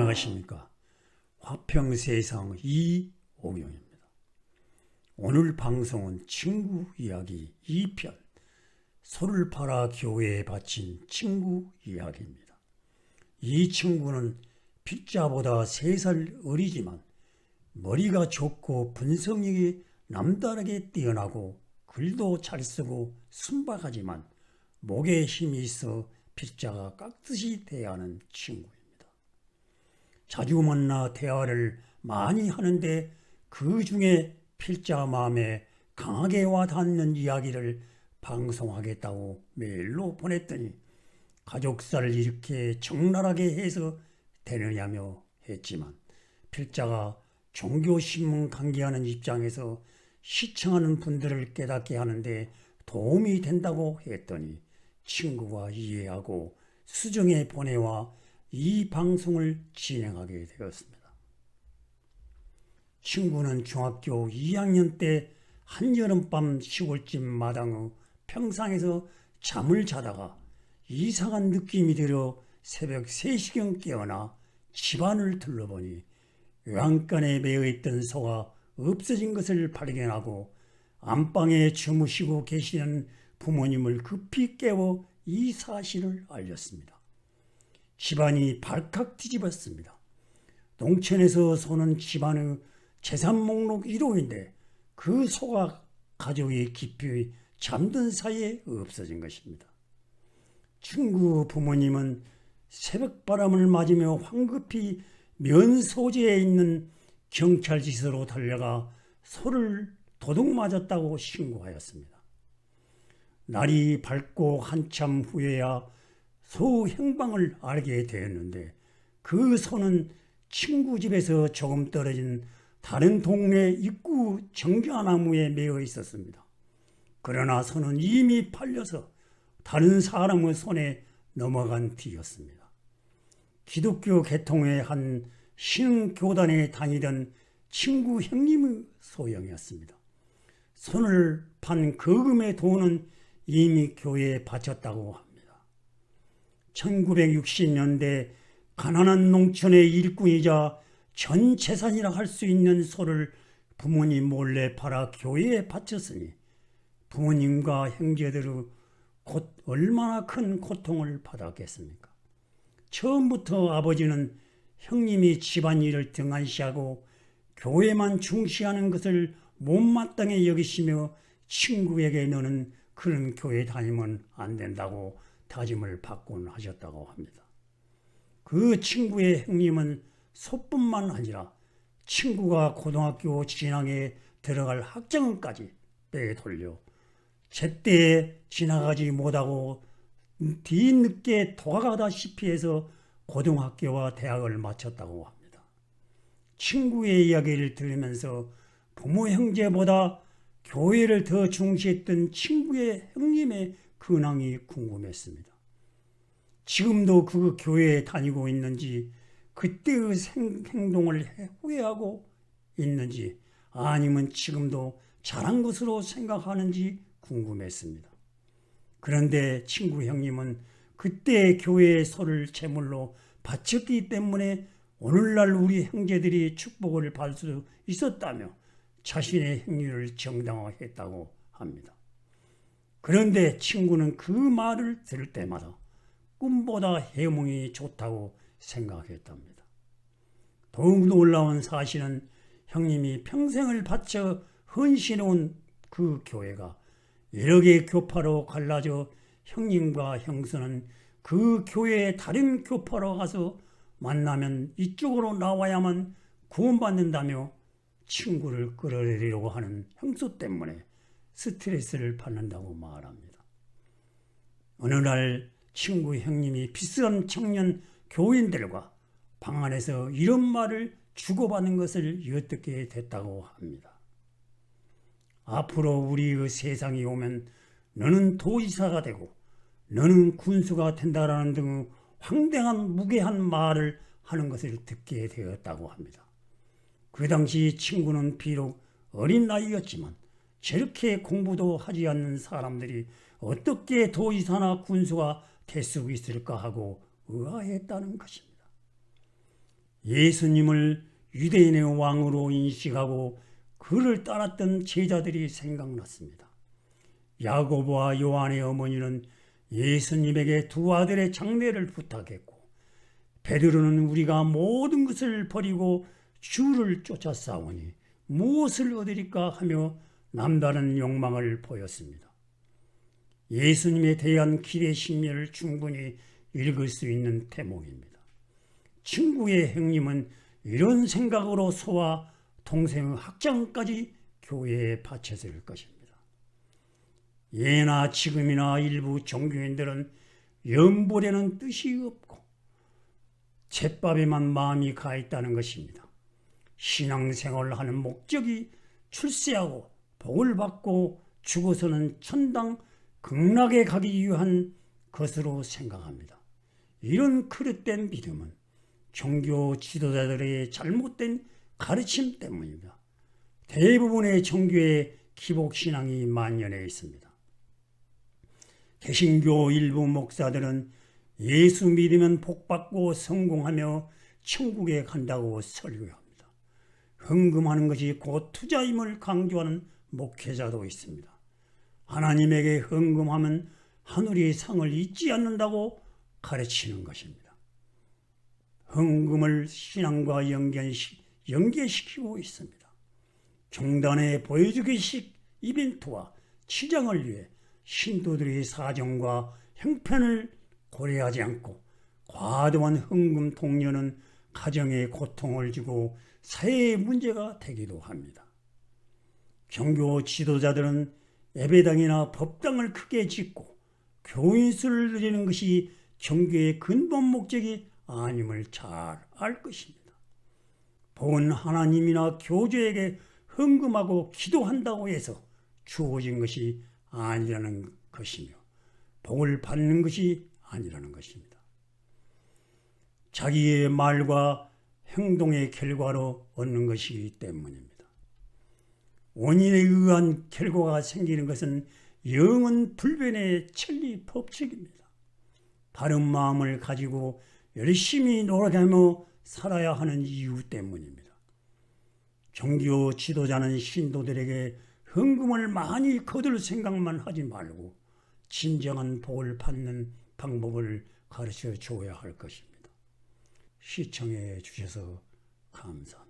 안녕하십니까. 화평세상 이옥영입니다. 오늘 방송은 친구 이야기 2편, 소를 팔아 교회에 바친 친구 이야기입니다. 이 친구는 필자보다 3살 어리지만 머리가 좋고 분석력이 남다르게 뛰어나고 글도 잘 쓰고 순박하지만 목에 힘이 있어 필자가 깍듯이 대하는 친구입니다. 자주 만나 대화를 많이 하는데 그 중에 필자 마음에 강하게 와닿는 이야기를 방송하겠다고 메일로 보냈더니 가족사를 이렇게 적나라하게 해서 되느냐며 했지만 필자가 종교신문 강의하는 입장에서 시청하는 분들을 깨닫게 하는데 도움이 된다고 했더니 친구가 이해하고 수정에 보내와 이 방송을 진행하게 되었습니다. 친구는 중학교 2학년 때 한여름밤 시골집 마당의 평상에서 잠을 자다가 이상한 느낌이 들어 새벽 3시경 깨어나 집안을 둘러보니 외양간에 매어있던 소가 없어진 것을 발견하고 안방에 주무시고 계시는 부모님을 급히 깨워 이 사실을 알렸습니다. 집안이 발칵 뒤집었습니다. 농촌에서 소는 집안의 재산 목록 1호인데 그 소가 가족이 깊이 잠든 사이에 없어진 것입니다. 친구 부모님은 새벽바람을 맞으며 황급히 면 소재에 있는 경찰지서로 달려가 소를 도둑 맞았다고 신고하였습니다. 날이 밝고 한참 후에야 소 행방을 알게 되었는데 그 소는 친구 집에서 조금 떨어진 다른 동네 입구 정자나무에 매어 있었습니다. 그러나 소는 이미 팔려서 다른 사람의 손에 넘어간 뒤였습니다. 기독교 계통의 한 신흥교단에 다니던 친구 형님의 소형이었습니다. 손을 판 그 금의 돈은 이미 교회에 바쳤다고 합니다. 1960년대 가난한 농촌의 일꾼이자 전 재산이라 할 수 있는 소를 부모님 몰래 팔아 교회에 바쳤으니 부모님과 형제들의 곧 얼마나 큰 고통을 받았겠습니까? 처음부터 아버지는 형님이 집안일을 등한시하고 교회만 중시하는 것을 못마땅히 여기시며 친구에게 너는 그런 교회 다니면 안 된다고 다짐을 받곤 하셨다고 합니다. 그 친구의 형님은 소뿐만 아니라 친구가 고등학교 진학에 들어갈 학점까지 빼돌려 제때에 지나가지 못하고 뒤늦게 돌아가다시피 해서 고등학교와 대학을 마쳤다고 합니다. 친구의 이야기를 들으면서 부모 형제보다 교회를 더 중시했던 친구의 형님의 근황이 궁금했습니다. 지금도 그 교회에 다니고 있는지 그때의 행동을 후회하고 있는지 아니면 지금도 잘한 것으로 생각하는지 궁금했습니다. 그런데 친구 형님은 그때 교회의 소를 제물로 바쳤기 때문에 오늘날 우리 형제들이 축복을 받을 수 있었다며 자신의 행위를 정당화했다고 합니다. 그런데 친구는 그 말을 들을 때마다 꿈보다 해몽이 좋다고 생각했답니다. 더욱 놀라운 사실은 형님이 평생을 바쳐 헌신해온 그 교회가 여러 개 교파로 갈라져 형님과 형수는 그 교회의 다른 교파로 가서 만나면 이쪽으로 나와야만 구원받는다며 친구를 끌어내리려고 하는 형수 때문에 스트레스를 받는다고 말합니다. 어느 날 친구 형님이 비싼 청년 교인들과 방 안에서 이런 말을 주고받는 것을 엿듣게 됐다고 합니다. 앞으로 우리의 세상이 오면 너는 도지사가 되고 너는 군수가 된다라는 등의 황당한 무례한 말을 하는 것을 듣게 되었다고 합니다. 그 당시 친구는 비록 어린 나이였지만 저렇게 공부도 하지 않는 사람들이 어떻게 도지사나 군수가 될 수 있을까 하고 의아했다는 것입니다. 예수님을 유대인의 왕으로 인식하고 그를 따랐던 제자들이 생각났습니다. 야고보와 요한의 어머니는 예수님에게 두 아들의 장례를 부탁했고, 베드로는 우리가 모든 것을 버리고 주를 쫓아 싸우니 무엇을 얻으리까 하며 남다른 욕망을 보였습니다. 예수님에 대한 기대 심려를 충분히 읽을 수 있는 대목입니다. 친구의 행님은 이런 생각으로 소와 동생의 학장까지 교회에 바쳤을 것입니다. 예나 지금이나 일부 종교인들은 영보라는 뜻이 없고 잿밥에만 마음이 가 있다는 것입니다. 신앙생활을 하는 목적이 출세하고 복을 받고 죽어서는 천당 극락에 가기 위한 것으로 생각합니다. 이런 그릇된 믿음은 종교 지도자들의 잘못된 가르침 때문입니다. 대부분의 종교에 기복신앙이 만연해 있습니다. 개신교 일부 목사들은 예수 믿으면 복받고 성공하며 천국에 간다고 설교합니다. 헌금하는 것이 곧 투자임을 강조하는 목회자도 있습니다. 하나님에게 헌금하면 하늘이 상을 잊지 않는다고 가르치는 것입니다. 헌금을 신앙과 연계시키고 있습니다. 종단의 보여주기식 이벤트와 치장을 위해 신도들의 사정과 형편을 고려하지 않고 과도한 헌금 독려는 가정에 고통을 주고 사회의 문제가 되기도 합니다. 종교 지도자들은 예배당이나 법당을 크게 짓고 교인수를 늘리는 것이 종교의 근본 목적이 아님을 잘 알 것입니다. 복은 하나님이나 교주에게 헌금하고 기도한다고 해서 주어진 것이 아니라는 것이며 복을 받는 것이 아니라는 것입니다. 자기의 말과 행동의 결과로 얻는 것이기 때문입니다. 원인에 의한 결과가 생기는 것은 영은 불변의 천리 법칙입니다. 바른 마음을 가지고 열심히 노력하며 살아야 하는 이유 때문입니다. 종교 지도자는 신도들에게 헌금을 많이 거둘 생각만 하지 말고 진정한 복을 받는 방법을 가르쳐 줘야 할 것입니다. 시청해 주셔서 감사합니다.